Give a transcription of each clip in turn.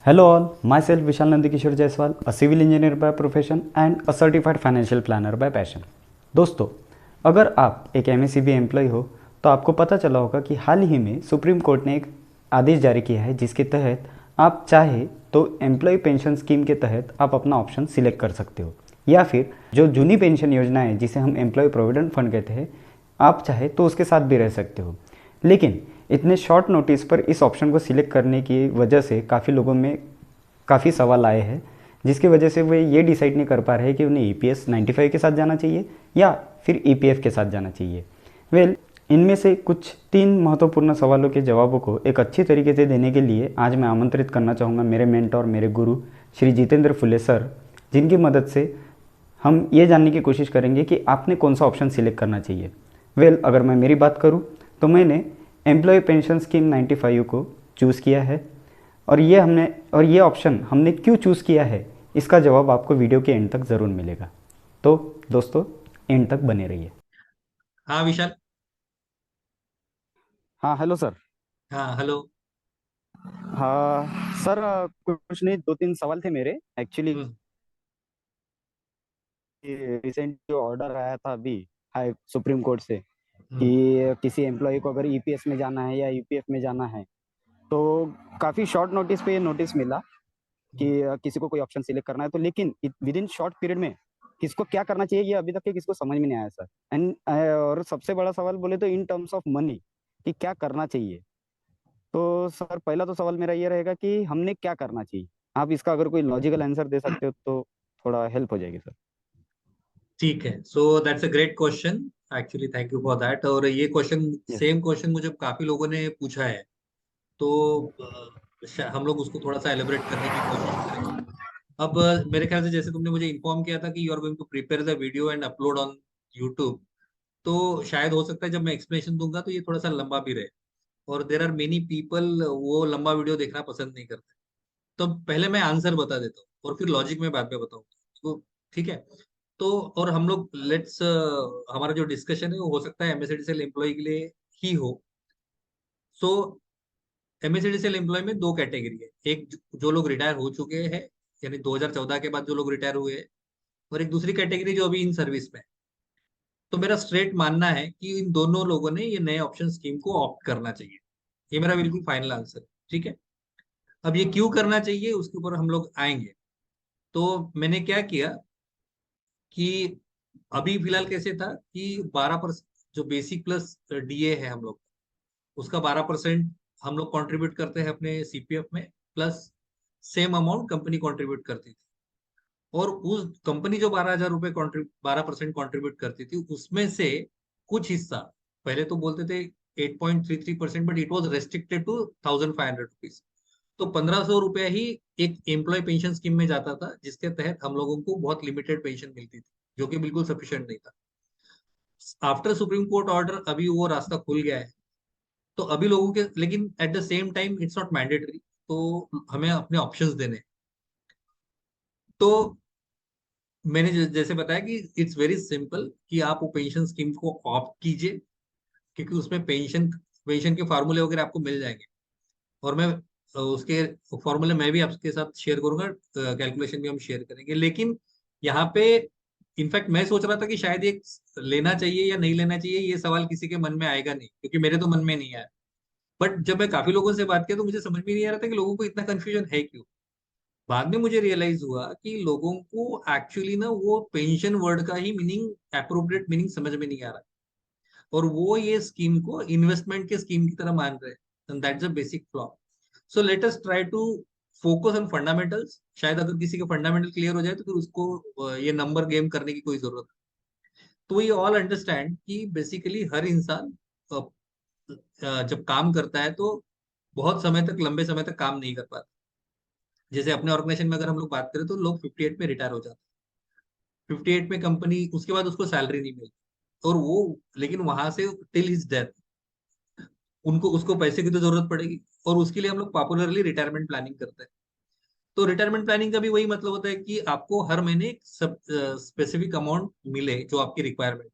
Hello all, myself Vishal Nandikishore Jaiswal, a civil engineer by profession and a certified financial planner by passion। दोस्तों, अगर आप एक MSCB employ हो तो आपको पता चला होगा कि हाल ही में सुप्रीम कोर्ट ने एक आदेश जारी किया है जिसके तहत आप चाहे तो एम्प्लॉय पेंशन स्कीम के तहत आप अपना ऑप्शन सिलेक्ट कर सकते हो, या फिर जो जूनी पेंशन योजना है जिसे हम एम्प्लॉय प्रोविडेंट फंड कहते हैं, आप चाहे तो उसके साथ भी रह सकते हो। लेकिन इतने शॉर्ट नोटिस पर इस ऑप्शन को सिलेक्ट करने की वजह से काफ़ी लोगों में काफ़ी सवाल आए हैं, जिसकी वजह से वे ये डिसाइड नहीं कर पा रहे कि उन्हें ईपीएस 95 के साथ जाना चाहिए या फिर ईपीएफ के साथ जाना चाहिए। इनमें से कुछ 3 महत्वपूर्ण सवालों के जवाबों को एक अच्छी तरीके से देने के लिए आज मैं आमंत्रित करना चाहूँगा मेरे मेंटोर, मेरे गुरु श्री जितेंद्र फुले सर, जिनकी मदद से हम ये जानने की कोशिश करेंगे कि आपने कौन सा ऑप्शन सिलेक्ट करना चाहिए। अगर मैं मेरी बात करूँ तो मैंने एम्प्लॉय पेंशन स्कीम 95 को चूज़ किया है, और ये ऑप्शन हमने क्यों चूज़ किया है इसका जवाब आपको वीडियो के एंड तक ज़रूर मिलेगा। तो दोस्तों, एंड तक बने रहिए। हाँ विशाल। हाँ, हेलो सर। हाँ हेलो। हाँ सर, कुछ नहीं, 2-3 सवाल थे मेरे एक्चुअली। हम्म। रिसेंट जो ऑर्डर आया था अभी हाई सुप्रीम कोर्ट से हम्म। कि किसी एम्प्लॉय को अगर ईपीएस में जाना है या ईपीएफ में जाना है, तो काफ़ी शॉर्ट नोटिस पे ये नोटिस मिला हम्म। कि किसी को कोई ऑप्शन सिलेक्ट करना है, तो लेकिन विद इन शॉर्ट पीरियड में किसको क्या करना चाहिए ये अभी तक के किसको समझ में नहीं आया सर। और सबसे बड़ा सवाल बोले तो इन टर्म्स ऑफ मनी कि क्या करना चाहिए। तो सर, पहला तो सवाल मेरा ये रहेगा कि हमने क्या करना चाहिए। आप इसका अगर कोई लॉजिकल आंसर दे सकते हो तो थोड़ा हेल्प हो जाएगी सर। ठीक है, so that's a great question. Actually thank you for that. और ये क्वेश्चन, यस। सेम क्वेश्चन मुझे काफी लोगों ने पूछा है। तो हम लोग उसको थोड़ा सा एलिब्रेट करने की कोशिश करेंगे। अब मेरे ख्याल से जैसे तुमने मुझे इन्फॉर्म किया था कि you are going to prepare the video and upload on YouTube, तो शायद हो सकता है जब मैं एक्सप्लेनेशन दूंगा तो ये थोड़ा सा लंबा भी रहे। और देर आर मेनी पीपल वो लंबा वीडियो देखना पसंद नहीं करते। तो पहले मैं आंसर बता देता हूँ और फिर लॉजिक में बाद में बताऊंगा। तो ठीक है। तो और हम लोग लेट्स हमारा जो डिस्कशन है वो हो सकता है एमएसडीसीएल एम्प्लॉय के लिए ही हो। सो एमएसडीसीएल एम्प्लॉय में दो कैटेगरी है। एक जो लोग रिटायर हो चुके हैं, यानी 2014 के बाद जो लोग रिटायर हुए हैं, और एक दूसरी कैटेगरी जो अभी इन सर्विस में है। तो मेरा स्ट्रेट मानना है कि इन दोनों लोगों ने ये नए ऑप्शन स्कीम को ऑप्ट करना चाहिए। ये मेरा बिल्कुल फाइनल आंसर है। ठीक है। अब ये क्यों करना चाहिए उसके ऊपर हम लोग आएंगे। तो मैंने क्या किया कि अभी फिलहाल कैसे था कि 12% जो बेसिक प्लस डीए है हम लोग, उसका 12% हम लोग कंट्रीब्यूट करते हैं अपने सीपीएफ में, plus same amount company contribute करती थी। और उस कंपनी जो 12,000 रुपए 12% करती थी उसमें से कुछ हिस्सा, पहले तो बोलते थे 8.33%, but it was restricted to 1,500 rupees. तो 1,500 रुपया ही एक एम्प्लॉय पेंशन स्कीम में जाता था, जिसके तहत हम लोगों को बहुत लिमिटेड पेंशन मिलती थी, जो कि बिल्कुल सफिशिएंट नहीं था। आफ्टर सुप्रीम कोर्ट ऑर्डर अभी वो रास्ता खुल गया है। तो अभी लोगों के, लेकिन at the same time it's not mandatory, तो हमें अपने ऑप्शंस देने हैं। तो मैंने जैसे बताया कि इट्स वेरी सिंपल कि आप वो पेंशन स्कीम को ऑप्ट कीजिए, क्योंकि उसमें पेंशन पेंशन के फार्मूले वगैरह आपको मिल जाएंगे। और मैं उसके फॉर्मूले मैं भी आपके साथ शेयर करूंगा, कैलकुलेशन भी हम शेयर करेंगे। लेकिन यहाँ पे इनफैक्ट मैं सोच रहा था कि शायद ये लेना चाहिए या नहीं लेना चाहिए, ये सवाल किसी के मन में आएगा नहीं, क्योंकि मेरे तो मन में नहीं आया। बट जब मैं काफी लोगों से बात किया तो मुझे समझ में नहीं आ रहा था कि लोगों को इतना कंफ्यूजन है क्यों। बाद में मुझे रियलाइज हुआ कि लोगों को एक्चुअली ना वो पेंशन वर्ड का ही मीनिंग, एप्रोप्रिएट मीनिंग समझ में नहीं आ रहा। और वो ये स्कीम को इन्वेस्टमेंट के स्कीम की तरह मान रहे हैं। That's a basic flaw. So let us try to focus on fundamentals. शायद अगर किसी के फंडामेंटल क्लियर हो जाए तो फिर उसको ये नंबर गेम करने की कोई जरूरत नहीं। तो ये ऑल अंडरस्टैंड कि बेसिकली हर इंसान जब काम करता है तो बहुत समय तक, लंबे समय तक काम नहीं कर पाता। जैसे अपने ऑर्गेनाइजेशन में अगर हम लोग बात करें तो लोग 58 में रिटायर हो जाते हैं। 58 में कंपनी उसके बाद उसको सैलरी नहीं मिलती, और वो, लेकिन वहां से टिल हिज डेथ उनको उसको पैसे की तो जरूरत पड़ेगी। और उसके लिए हम लोग पॉपुलरली रिटायरमेंट प्लानिंग करते हैं। तो रिटायरमेंट प्लानिंग का भी वही मतलब होता है कि आपको हर महीने सब स्पेसिफिक अमाउंट मिले जो आपकी रिक्वायरमेंट,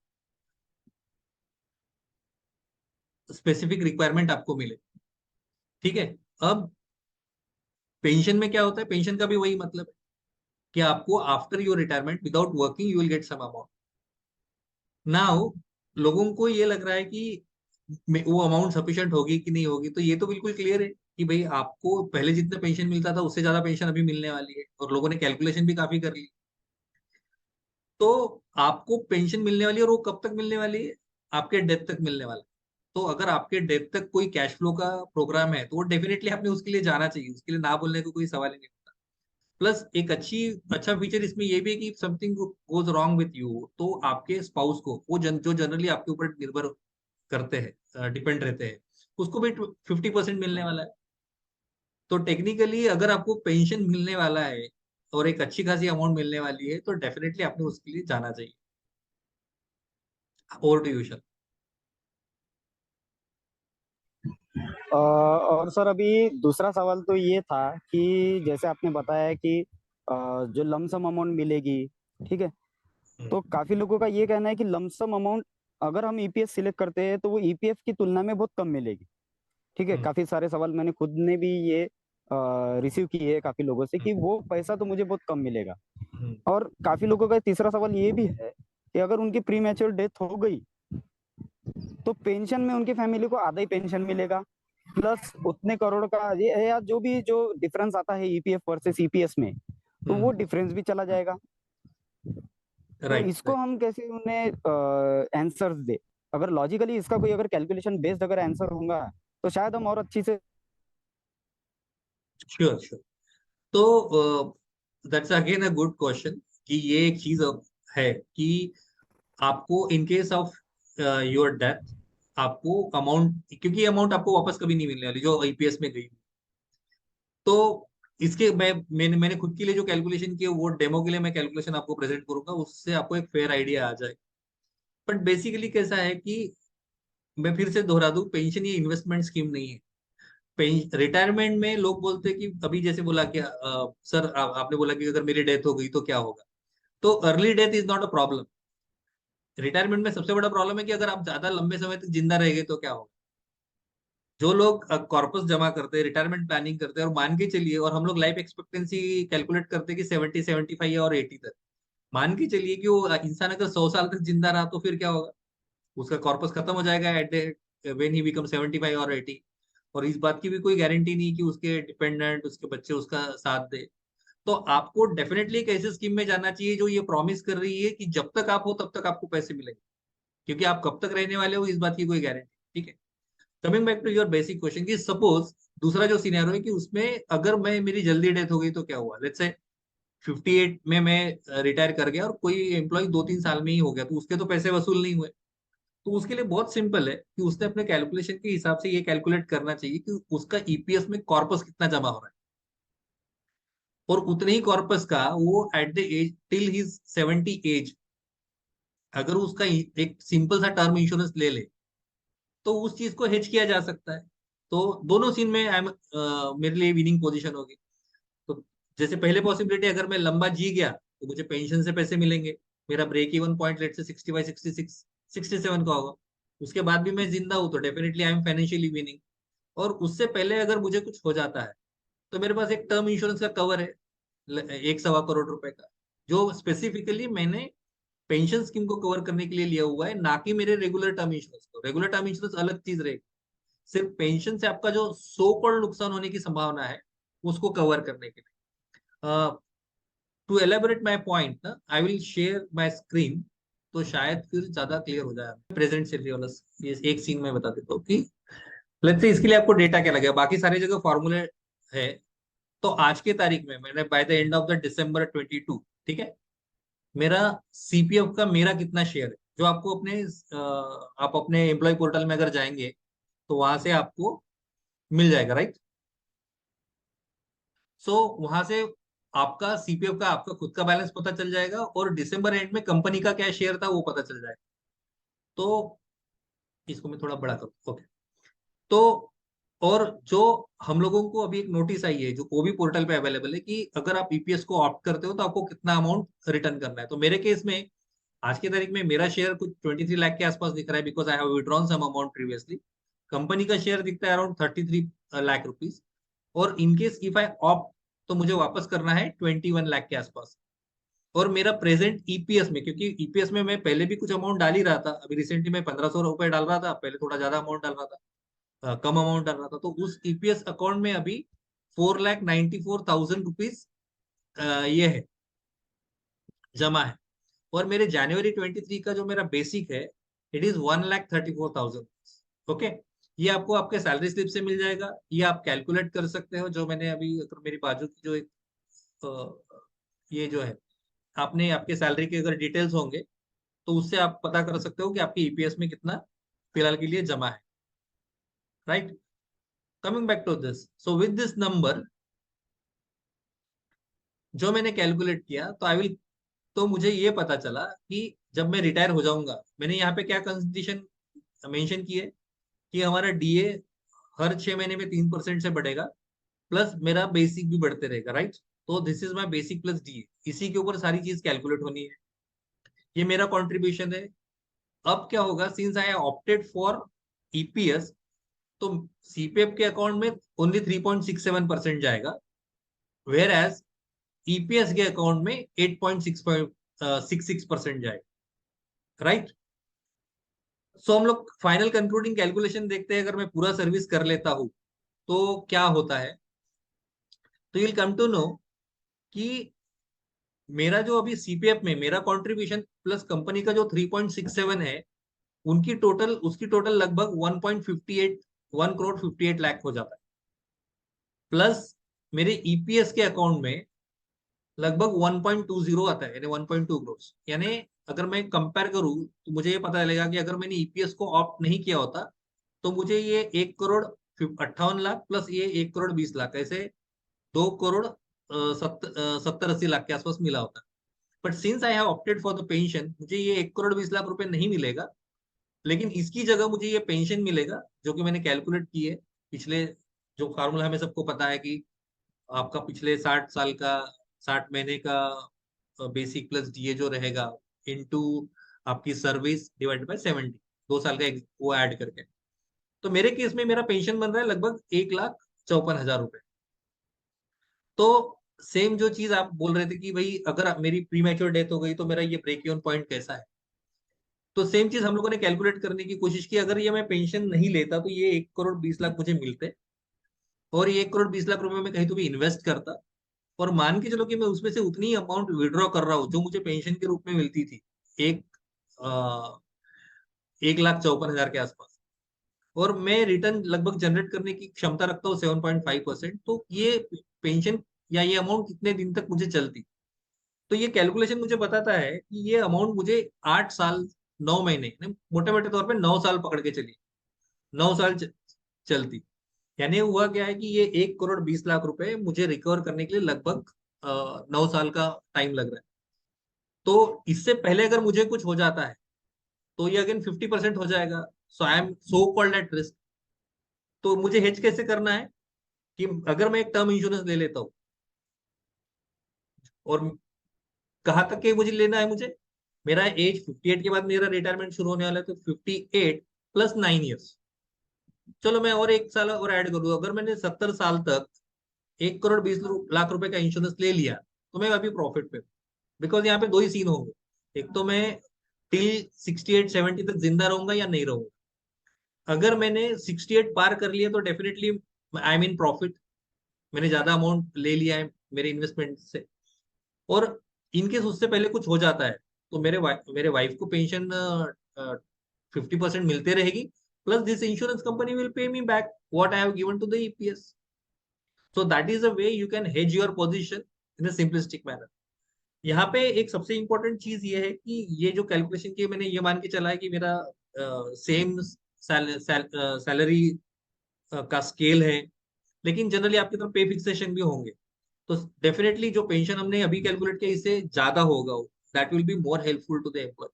स्पेसिफिक रिक्वायरमेंट आपको मिले। ठीक है। अब पेंशन में क्या होता है, पेंशन का भी वही मतलब है कि आपको after your retirement without working you will get some amount. Now लोगों को ये लग रहा है कि वो अमाउंट सफिशिएंट होगी कि नहीं होगी, तो ये तो बिल्कुल क्लियर है कि भाई आपको पहले जितना पेंशन मिलता था उससे ज्यादा पेंशन अभी मिलने वाली है, और लोगों ने कैलकुलेशन भी काफी कर ली। तो आपको पेंशन मिलने वाली है, और वो कब तक मिलने वाली है, आपके डेथ तक मिलने वाला है। तो अगर आपके डेथ तक कोई कैश फ्लो का प्रोग्राम है तो वो डेफिनेटली आपने उसके लिए जाना चाहिए, उसके लिए ना बोलने को कोई सवाल ही नहीं होता। प्लस एक अच्छा फीचर इसमें ये भी है कि something goes wrong with you, तो आपके स्पाउस को, जो जनरली आपके ऊपर निर्भर करते हैं, डिपेंड रहते हैं, उसको भी 50% मिलने वाला है। तो टेक्निकली अगर आपको पेंशन मिलने वाला है और एक अच्छी खासी अमाउंट मिलने वाली है, तो डेफिनेटली आपने उसके लिए जाना चाहिए। Over to you sir. और सर अभी दूसरा सवाल तो ये था कि जैसे आपने बताया कि जो लमसम अमाउंट मिलेगी, ठीक है, तो काफी लोगों का ये कहना है कि लमसम अमाउंट अगर हम ईपीएफ सिलेक्ट करते हैं तो वो ईपीएफ की तुलना में बहुत कम मिलेगी। ठीक है, काफी सारे सवाल मैंने खुद ने भी ये रिसीव किए हैं काफी लोगों से कि वो पैसा तो मुझे बहुत कम मिलेगा। और काफी लोगों का तीसरा सवाल ये भी है कि अगर उनकी प्री मैच्योर डेथ हो गई तो पेंशन में उनकी फैमिली को आधा ही पेंशन मिलेगा, प्लस उतने करोड़ का ये या जो भी जो डिफरेंस आता है ईपीएफ वर्सेस ईपीएस में, तो वो डिफरेंस भी चला जाएगा। तो राइट इसको राइट। हम कैसे उन्हें आंसर्स दे? अगर लॉजिकली इसका कोई अगर कैलकुलेशन बेस्ड अगर आंसर होगा तो शायद हम और अच्छी से। Sure sure. तो that's again a good question कि ये एक चीज है कि आपको in case of your death, आपको अमाउंट, क्योंकि ये अमाउंट आपको वापस कभी नहीं मिलने वाली जो ईपीएस में गई। तो इसके मैंने खुद के लिए जो कैलकुलेशन किया, वो डेमो के लिए मैं कैलकुलेशन आपको प्रेजेंट करूंगा, उससे आपको एक फेयर आइडिया आ जाए। बट बेसिकली कैसा है कि मैं फिर से दोहरा दूं, पेंशन ये इन्वेस्टमेंट स्कीम नहीं है। रिटायरमेंट में लोग बोलते हैं कि अभी जैसे बोला कि सर आपने बोला कि अगर मेरी डेथ हो गई तो क्या होगा। तो early death is not a problem. Retirement में सबसे बड़ा प्रॉब्लम है कि अगर आप ज्यादा लंबे समय तक जिंदा रह गए तो क्या होगा। जो लोग कॉर्पस जमा करते हैं, रिटायरमेंट प्लानिंग करते हैं, और मान के चलिए, और हम लोग लाइफ एक्सपेक्टेंसी कैलकुलेट करते हैं कि 70 75 और 80 तक, मान के चलिए कि वो इंसान अगर 100 साल तक जिंदा रहा तो फिर क्या होगा, उसका कॉर्पस खत्म हो जाएगा एट व्हेन ही बिकम 75 और 80। और इस बात की भी कोई गारंटी नहीं कि उसके डिपेंडेंट, उसके बच्चे उसका साथ दे। तो आपको डेफिनेटली एक ऐसी स्कीम में जाना चाहिए जो ये प्रॉमिस कर रही है कि जब तक आप हो तब तक आपको पैसे मिलेंगे, क्योंकि आप कब तक रहने वाले हो इस बात की कोई गारंटी। ठीक है। Coming back to your basic question कि सपोज दूसरा जो सिनेरियो है कि उसमें अगर मैं मेरी जल्दी डेथ हो गई तो क्या हुआ, लेट्स से 58 में मैं रिटायर कर गया और कोई एम्प्लॉय 2 3 साल में ही हो गया, तो उसके तो पैसे वसूल नहीं हुए। तो उसके लिए बहुत सिंपल है कि उसने अपने कैलकुलेशन के हिसाब से ये कैलकुलेट करना चाहिए कि उसका ईपीएस में कॉर्पस कितना जमा हो रहा है, और उतने ही कॉर्पस का वो at the age till his 70 age अगर उसका एक सिंपल सा टर्म इंश्योरेंस ले ले तो उस चीज को हेज किया जा सकता है। तो दोनों सीन में मेरे लिए विनिंग पोजीशन होगी। तो जैसे पहले पॉसिबिलिटी, अगर मैं लंबा जी गया तो मुझे पेंशन से पैसे मिलेंगे, मेरा ब्रेक इवन पॉइंट लेट से 65 66 67 का होगा। उसके बाद भी मैं जिंदा हूं तो definitely I am financially winning. और उससे पहले अगर मुझे कुछ हो जाता है तो मेरे पास एक टर्म इंश्योरेंस का कवर है 1 सवा करोड़ रुपए का, जो स्पेसिफिकली मैंने पेंशन स्कीम को कवर करने के लिए लिया हुआ है, ना कि मेरे रेगुलर टर्म इंश्योरेंस को। रेगुलर टर्म इंश्योरेंस अलग चीज रहेगी, सिर्फ पेंशन से आपका जो सो कॉल्ड नुकसान होने की संभावना है उसको कवर करने के लिए। टू एलेबोरेट माई पॉइंट ना, I will share my screen, तो शायद फिर ज्यादा क्लियर हो जाए। प्रेजेंट सैलरी वाला ये एक सीन में बता देता हूँ कि लेट्स से इसके लिए आपको डेटा क्या लगेगा, बाकी सारी जगह फॉर्मूले है। तो आज के तारीख में मैंने by the end of the December 22, ठीक है, मेरा सीपीएफ का मेरा कितना शेयर है, जो आपको आप अपने एम्प्लॉय पोर्टल में अगर जाएंगे तो वहां से आपको मिल जाएगा, राइट। सो वहां से आपका सीपीएफ का, आपका खुद का बैलेंस पता चल जाएगा, और दिसंबर एंड में कंपनी का क्या शेयर था वो पता चल जाएगा। तो इसको मैं थोड़ा बड़ा करूँ, ओके। तो और जो हम लोगों को अभी एक नोटिस आई है जो वो भी पोर्टल पे अवेलेबल है कि अगर आप ईपीएस को ऑप्ट करते हो तो आपको कितना अमाउंट रिटर्न करना है। तो मेरे केस में आज की तारीख में मेरा शेयर कुछ 23 लाख के आसपास दिख रहा है, because I have withdrawn some amount previously. Company का शेयर दिखता है अराउंड 33 लाख रुपीज। और इनकेस इफ आई ऑप्ट तो मुझे वापस करना है 21 लाख के आसपास। और मेरा प्रेजेंट ईपीएस में, क्योंकि ईपीएस में मैं पहले भी कुछ अमाउंट डाल ही रहा था, अभी रिसेंटली मैं 1500 रुपए डाल रहा था, पहले थोड़ा ज्यादा अमाउंट डाल रहा था, कम अमाउंट डाल रहा था, तो उस ईपीएस अकाउंट में अभी 4,94,000 रुपीज ये है, जमा है। और मेरे जनवरी 23 का जो मेरा बेसिक है, इट इज 1,34,000। ओके, ये आपको आपके सैलरी स्लिप से मिल जाएगा, ये आप कैलकुलेट कर सकते हो। जो मैंने अभी, अगर मेरी बाजू की जो एक ये जो है, आपने आपके सैलरी के अगर डिटेल्स होंगे तो उससे आप पता कर सकते हो कि आपके ईपीएस में कितना फिलहाल के लिए जमा है। Right, coming back to this, so with this number जो मैंने कैलकुलेट किया, तो आई विल, तो मुझे ये पता चला कि जब मैं रिटायर हो जाऊंगा, मैंने यहाँ पे क्या कंडीशन मेंशन की है कि हमारा डीए हर 6 महीने में 3% से बढ़ेगा, प्लस मेरा बेसिक भी बढ़ते रहेगा। राइट, तो this is my basic plus DA, इसी के ऊपर सारी चीज कैलकुलेट होनी है। ये मेरा कॉन्ट्रीब्यूशन है। अब क्या होगा, since I opted for EPS, तो सीपीएफ के अकाउंट में ओनली 3.67% जाएगा, वेयर एज ईपीएस के अकाउंट में 8.66% जाएगा। राइट, सो हम लोग फाइनल कंक्लूडिंग कैलकुलेशन देखते हैं। अगर मैं पूरा सर्विस कर लेता हूं तो क्या होता है, तो you will come to know कि मेरा जो अभी सीपीएफ में मेरा कंट्रीब्यूशन प्लस कंपनी का जो 3.67 है, उनकी टोटल, उसकी टोटल लगभग 1.58 1,58,00,000 हो जाता है। प्लस मेरे ईपीएस के अकाउंट में लगभग 1.20 आता है, यानी 1.2 करोड़। यानी अगर मैं कंपेयर करूं तो मुझे ये पता चलेगा कि अगर मैंने ईपीएस को ऑप्ट नहीं किया होता तो मुझे ये 1,58,00,000 प्लस ये 1,20,00,000, ऐसे 2,70,80,00,000 के आसपास मिला होता। But since I have opted for the pension, मुझे ये 1,20,00,000 रुपए नहीं मिलेगा, लेकिन इसकी जगह मुझे ये पेंशन मिलेगा, जो कि मैंने कैलकुलेट की है। पिछले जो फार्मूला हमें सबको पता है कि आपका पिछले 60 साल का, 60 महीने का बेसिक प्लस डीए जो रहेगा, इनटू आपकी सर्विस डिवाइडेड बाय 70, 2 साल का वो ऐड करके। तो मेरे केस में मेरा पेंशन बन रहा है लगभग 1,54,000 रुपए। तो सेम जो चीज आप बोल रहे थे कि भाई अगर मेरी प्री मैच्योर डेथ हो गई तो मेरा ये ब्रेक इवन पॉइंट कैसा है, तो सेम चीज हम लोगों ने कैलकुलेट करने की कोशिश की। अगर ये मैं पेंशन नहीं लेता तो ये 1,20,00,000 मुझे मिलते, और ये 1,20,00,000 रुपए में कहीं तो भी इन्वेस्ट करता, और मान के चलो कि मैं उसमें से उतनी अमाउंट विड्रॉ कर रहा हूँ जो मुझे पेंशन के रूप में मिलती थी, एक 1,54,000 के आसपास, और मैं रिटर्न लगभग जनरेट करने की क्षमता रखता हूँ 7.5%, तो ये पेंशन या ये अमाउंट कितने दिन तक मुझे चलती। तो ये कैलकुलेशन मुझे बताता है कि ये अमाउंट मुझे 8 साल 9 महीने, मोटे मोटे तौर पे 9 साल पकड़ के चलिए, 9 साल चलती। यानी हुआ क्या है कि ये 1,20,00,000 रुपए मुझे रिकवर करने के लिए लगभग 9 साल का टाइम लग रहा है। तो इससे पहले अगर मुझे कुछ हो जाता है तो ये अगेन 50% हो जाएगा, so I am so called at risk. तो मुझे हेज कैसे करना है कि अगर मैं एक टर्म इंश्योरेंस ले लेता हूँ, और कहाँ तक के मुझे लेना है, मुझे मेरा एज 58 के बाद मेरा रिटायरमेंट शुरू होने वाला है, तो 58 प्लस 9 ईयर्स, चलो मैं और 1 साल और ऐड कर दूं, अगर मैंने 70 साल तक 1,20,00,000 रुपए का इंश्योरेंस ले लिया तो मैं अभी प्रॉफिट पे, बिकॉज यहाँ पे दो ही सीन होंगे, एक तो मैं टिल 68 70 तक जिंदा रहूंगा या नहीं रहूंगा। अगर मैंने 68 पार कर लिया तो डेफिनेटली आई मीन प्रॉफिट, मैंने ज्यादा अमाउंट ले लिया है मेरे इन्वेस्टमेंट से। और इनकेस उससे पहले कुछ हो जाता है तो मेरे वाइफ को पेंशन 50% मिलते रहेगी, plus this insurance company will pay me back what I have given to the EPS. So that is a way you can hedge your position in a simplistic manner. यहाँ पे एक सबसे important चीज ये है कि ये जो कैलकुलेशन की मैंने ये मान के चला है कि मेरा सेम सैलरी का स्केल है, लेकिन जनरली आपकी तरफ पे फिक्सेशन भी होंगे, तो डेफिनेटली जो पेंशन हमने अभी कैलकुलेट किया इससे ज्यादा होगा, that will be more helpful to the employee.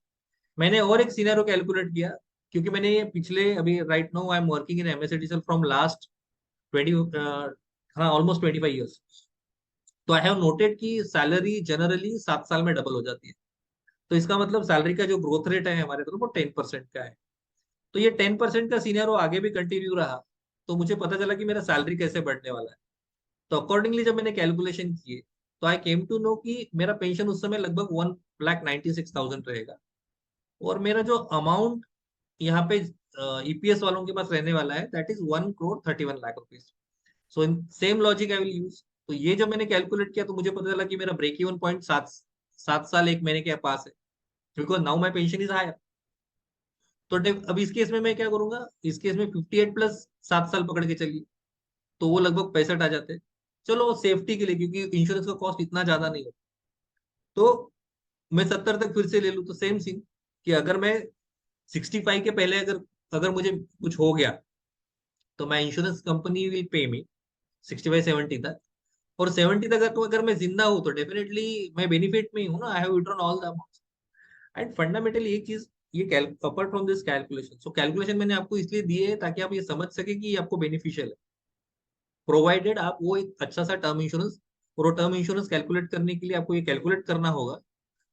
मैंने और एक सिनेरियो कैलकुलेट किया, क्योंकि मैंने ये पिछले, अभी right now I am working in MSCDCL from last 20, हाँ ऑलमोस्ट 25 ईयर्स। तो आई हैव नोटेड कि सैलरी जनरली 7 साल में डबल हो जाती है। तो इसका मतलब सैलरी का जो ग्रोथ रेट है हमारे तरफ वो 10% का है। तो ये 10% का सीनियर वो आगे भी कंटिन्यू रहा, तो मुझे पता चला कि मेरा सैलरी कैसे बढ़ने वाला है। तो अकॉर्डिंगली जब मैंने कैलकुलेशन किए तो आई केम टू नो कि मेरा पेंशन उस समय लगभग 1,96,000 रहेगा, और मेरा जो अमाउंट यहाँ पे ईपीएस वालों के पास रहने वाला है that is 1,31,00,000 rupees. So in same logic I will use. तो ये जब मैंने कैलकुलेट किया तो मुझे पता चला कि मेरा ब्रेक इवन पॉइंट 7 साल 1 महीने के पास है, because now my pension is higher. तो अब इस केस में मैं क्या करूंगा, इस केस में 58 प्लस 7 साल पकड़ के चलिए, तो वो लगभग 65 आ जाते हैं। चलो सेफ्टी के लिए, क्योंकि इंश्योरेंस का कॉस्ट इतना ज्यादा नहीं होता, तो मैं 70 तक फिर से ले लूँ। तो सेम सीन कि अगर मैं 65 के पहले अगर अगर मुझे कुछ हो गया तो मैं इंश्योरेंस कंपनी विल पे मी 65-70 तक, और 70 तक अगर मैं जिंदा हूँ तो डेफिनेटली मैं बेनिफिट में ही हूँ ना, आई have withdrawn all the amount. And fundamentally एक चीज, ये apart from this calculation, so calculation मैंने आपको इसलिए दी है ताकि आप ये समझ सके कि ये आपको बेनिफिशियल है, प्रोवाइडेड आप वो एक अच्छा सा टर्म इंश्योरेंस। और वो टर्म इंश्योरेंस कैलकुलेट करने के लिए आपको ये कैलकुलेट करना होगा,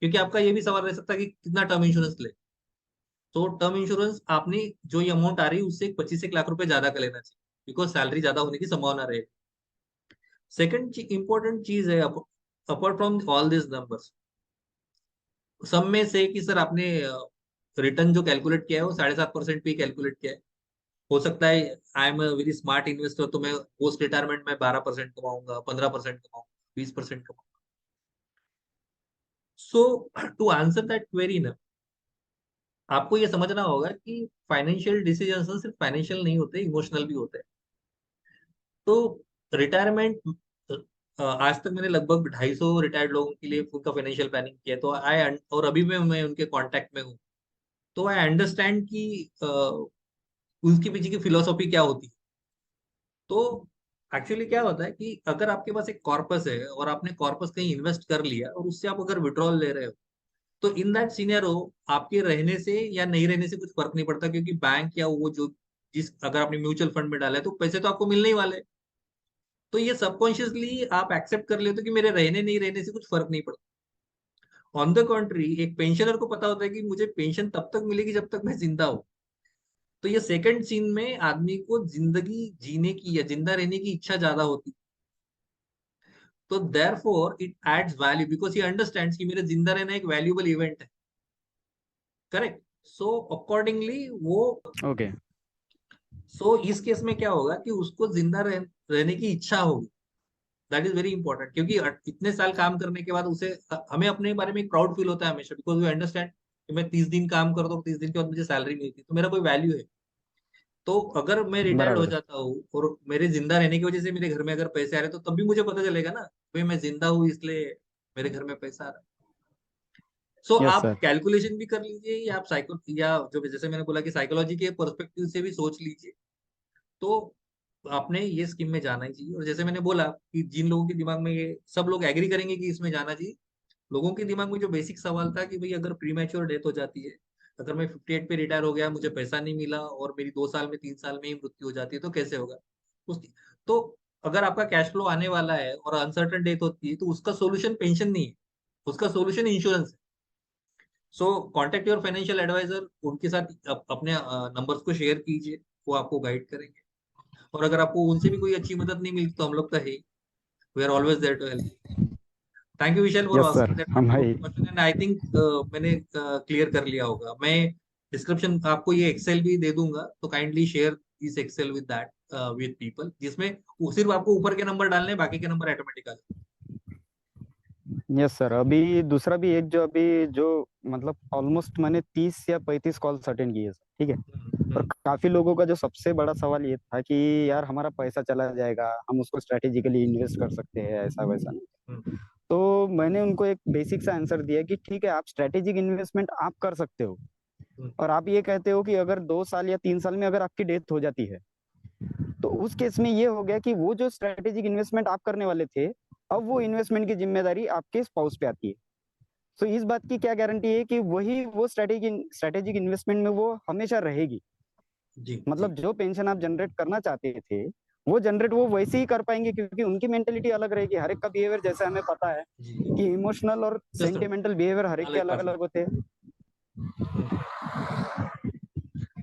क्योंकि आपका ये भी सवाल रह सकता है कि कितना टर्म इंश्योरेंस ले। तो टर्म इंश्योरेंस आपने जो ये अमाउंट आ रही है उससे 25 1 लाख रुपए ज्यादा का लेना चाहिए, बिकॉज सैलरी ज्यादा होने की संभावना रहेगी। सेकंड इंपॉर्टेंट चीज है, apart from all this numbers, सब में से कि सर आपने रिटर्न जो कैलकुलेट किया है वो 7.5% पे कैलकुलेट किया है। हो सकता है I am very smart investor, तो मैं पोस्ट रिटायरमेंट में 12% कमाऊंगा, 15% कमाऊंगा, 20% कमाऊंगा। सो टू आंसर दैट क्वेरी ना, आपको ये समझना होगा कि फाइनेंशियल डिसीजन सिर्फ फाइनेंशियल नहीं होते, इमोशनल भी होते हैं। तो रिटायरमेंट, आज तक मैंने लगभग 250 रिटायर्ड लोगों के लिए उनका फाइनेंशियल प्लानिंग किया, तो और अभी भी मैं उनके कांटेक्ट में हूँ। तो आई अंडरस्टैंड कि उसके पीछे की फिलोसॉफी क्या होती है। तो एक्चुअली क्या होता है कि अगर आपके पास एक कॉर्पस है और आपने कॉर्पस कहीं इन्वेस्ट कर लिया और उससे आप अगर विड्रॉल ले रहे हो, तो इन दैट सिनेरियो आपके रहने से या नहीं रहने से कुछ फर्क नहीं पड़ता, क्योंकि बैंक या वो जो जिस अगर आपने म्यूचुअल फंड में डाला है तो पैसे तो आपको मिलने ही वाले हैं। तो ये सबकॉन्शियसली आप एक्सेप्ट कर लेते हो कि मेरे रहने नहीं रहने से कुछ फर्क नहीं पड़ता। ऑन द कॉन्ट्री एक पेंशनर को पता होता है कि मुझे पेंशन तब तक मिलेगी जब तक मैं जिंदा हूँ। तो ये सेकंड सीन में आदमी को जिंदगी जीने की या जिंदा रहने की इच्छा ज्यादा होती है। तो therefore it adds value because he understands कि मेरे जिंदा रहना एक वैल्यूबल इवेंट है। करेक्ट। सो अकॉर्डिंगली वो, ओके। सो इस केस में क्या होगा कि उसको रहने की इच्छा होगी। दैट इज वेरी इंपॉर्टेंट, क्योंकि इतने साल काम करने के बाद उसे हमें अपने बारे में एक प्राउड फील होता है हमेशा, बिकॉज वी अंडरस्टैंड कि मैं 30 दिन काम करता हूँ, 30 दिन के बाद मुझे सैलरी मिलती है, तो मेरा कोई वैल्यू है। तो अगर मैं रिटायर्ड हो बराबर। जाता हूँ और मेरे जिंदा रहने की वजह से मेरे घर में अगर पैसे आ रहे हैं, तो तब भी मुझे पता चलेगा ना भाई मैं जिंदा हूँ इसलिए मेरे घर में पैसा आ रहा है। सो यस आप सर। कैलकुलेशन भी कर लीजिए, या आप साइको या जो जैसे मैंने बोला कि साइकोलॉजी के पर्सपेक्टिव से भी सोच लीजिए। तो आपने ये स्कीम में जाना ही चाहिए। और जैसे मैंने बोला कि जिन लोगों के दिमाग में, ये सब लोग एग्री करेंगे कि इसमें जाना चाहिए, लोगों के दिमाग में जो बेसिक सवाल था कि भाई अगर प्रीमेच्योर डेथ हो जाती है, अगर मैं 58 पे रिटायर हो गया, मुझे पैसा नहीं मिला और मेरी 2 साल में 3 साल में ही मृत्यु हो जाती है, तो कैसे होगा उस। तो अगर आपका कैश फ्लो आने वाला है और अनसर्टन डेथ होती है, तो उसका सोल्यूशन पेंशन नहीं है, उसका सोल्यूशन इंश्योरेंस है। सो कॉन्टेक्ट योर फाइनेंशियल एडवाइजर, उनके साथ अपने नंबर्स को शेयर कीजिए, वो आपको गाइड करेंगे। और अगर आपको उनसे भी कोई अच्छी मदद नहीं मिलती तो हम लोग तो है, we are always there to help. Thank you Vishal for yes sir. Asking that हम भाई। क्वेश्चन, एंड आई थिंक मैंने क्लियर कर लिया होगा। मैं डिस्क्रिप्शन आपको ये एक्सेल भी दे दूंगा, तो kindly share this excel with that with people, जिसमें वो सिर्फ आपको ऊपर के नंबर डालने हैं, बाकी के नंबर ऑटोमेटिक आ जाए। Yes sir. अभी दूसरा भी एक जो अभी जो मतलब ऑलमोस्ट मैंने 30 या 35 कॉल्स अटेंड किए सर, ठीक है। और हम्म। काफी लोगों का जो सबसे बड़ा सवाल ये था कि यार हमारा पैसा चला जाएगा, हम उसको स्ट्रेटेजिकली इन्वेस्ट कर सकते हैं, ऐसा वैसा नहीं। हम्म। तो मैंने उनको एक बेसिक सा आंसर दिया कि ठीक है, आप स्ट्रेटेजिक इन्वेस्टमेंट आप कर सकते हो। हम्म। और आप ये कहते हो कि अगर 2 साल या 3 साल में अगर आपकी डेथ हो जाती है, तो उस केस में ये हो गया कि वो जो स्ट्रेटेजिक इन्वेस्टमेंट आप करने वाले थे, अब वो इन्वेस्टमेंट की जिम्मेदारी आपके स्पाउस पे आती है। तो इस बात की क्या गारंटी है कि वही वो स्ट्रेटेजिक इन्वेस्टमेंट में वो हमेशा रहेगी। जी जी। मतलब जो पेंशन आप जनरेट करना चाहते थे, वो जनरेट वो वैसे ही कर पाएंगे, क्योंकि उनकी मेंटेलिटी अलग रहेगी। हर एक का बिहेवियर, जैसे हमें पता है जी कि इमोशनल और जस्ट सेंटिमेंटल बिहेवियर हर एक के अलग अलग पास। अलग होते हैं।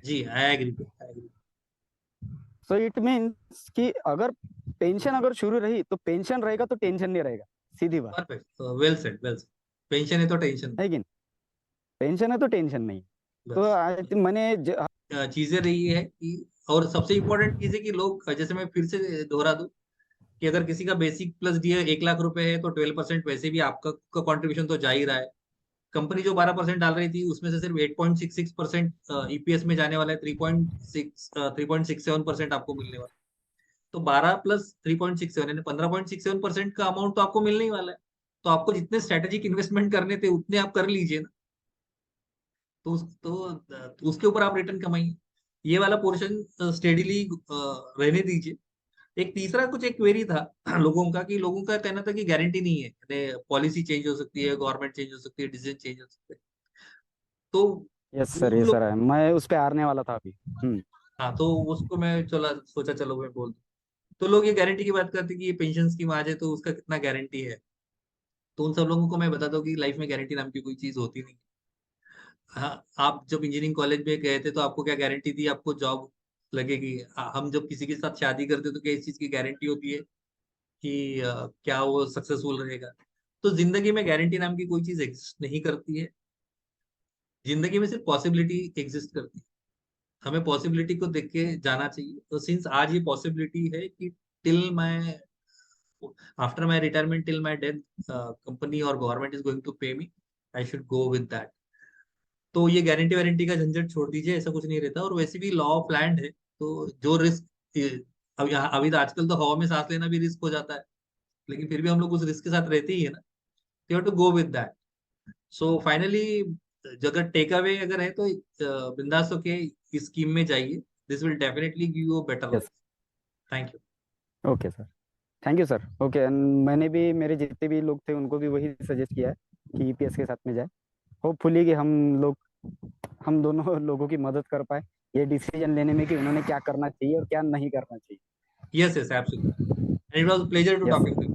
जी I agree, I agree. So it means कि अगर पेंशन अगर शुरू रही तो पेंशन रहेगा तो टेंशन नहीं रहेगा, सीधी बात perfect, well said, well said. Pension है तो टेंशन। है कि नहीं? पेंशन है तो टेंशन नहीं। तो बस आज मैंने चीजें रही है कि, और सबसे इम्पोर्टेंट चीज है कि लोग, जैसे मैं फिर से दोहरा दूं, कि अगर किसी का बेसिक प्लस डीए 1 लाख रुपए है तो 12% वैसे भी आपका कंट्रीब्यूशन तो जा ही रहा है। कंपनी जो 12% डाल रही थी उसमें से सिर्फ 8.66% ईपीएस में जाने वाला है, 3.67% आपको मिलने वाला है। तो 12 + 3.67 यानी 15.67% का अमाउंट तो आपको मिलने ही वाला है। तो आपको जितने स्ट्रेटेजिक इन्वेस्टमेंट करने थे उतने आप कर लीजिए ना। तो उसके ऊपर आप रिटर्न कमाइए। ये वाला पोर्शन स्टेडीली रहने दीजिए। एक तीसरा कुछ एक क्वेरी था लोगों का, कि लोगों का कहना था कि गारंटी नहीं है, पॉलिसी चेंज हो सकती है, गवर्नमेंट चेंज हो सकती है, डिसीजन चेंज हो सकते हैं। तो यस सर, उन ये सर लोग, है, मैं उस पे हारने वाला था अभी। हाँ, तो उसको मैं चला सोचा चलो मैं बोल दूं। तो लोग ये गारंटी की बात करते हैं कि ये पेंशन स्कीम आ जाए तो उसका कितना गारंटी है। तो उन सब लोगों को मैं बताता हूँ कि लाइफ में गारंटी नाम की कोई चीज होती नहीं। हाँ, आप जब इंजीनियरिंग कॉलेज में गए थे तो आपको क्या गारंटी थी आपको जॉब लगेगी? हम जब किसी के साथ शादी करते तो क्या इस चीज की गारंटी होती है कि क्या वो सक्सेसफुल रहेगा? तो जिंदगी में गारंटी नाम की कोई चीज एग्जिस्ट नहीं करती है। जिंदगी में सिर्फ पॉसिबिलिटी एग्जिस्ट करती है। हमें पॉसिबिलिटी को देख के जाना चाहिए। तो सिंस आज ये पॉसिबिलिटी है कि till my after my retirement, till my death, company और government is going to pay me, I should go with that. तो ये गारंटी वारंटी का झंझट छोड़ दीजिए, ऐसा कुछ नहीं रहता। और वैसे भी लॉ ऑफ लैंड है, तो जो रिस्क, अब यहाँ अभी तो आजकल तो हवा में सांस लेना भी रिस्क हो जाता है, लेकिन फिर भी हम लोग उस रिस्क के साथ रहते ही है ना। You have to go with that. So finally, अगर टेक अवे अगर है तो बिंदास होके इस स्कीम में जाइए। This will definitely give you a better life. Yes. Thank you. Okay sir, thank you sir. Okay, मैंने भी, मेरे जितने भी लोग थे उनको भी वही सजेस्ट किया है कि ईपीएस के साथ में जाए। होपफुली कि हम दोनों लोगों की मदद कर पाए ये डिसीजन लेने में कि उन्होंने क्या करना चाहिए और क्या नहीं करना चाहिए। Yes, yes, absolutely. And it was pleasure to yes. Talking to you.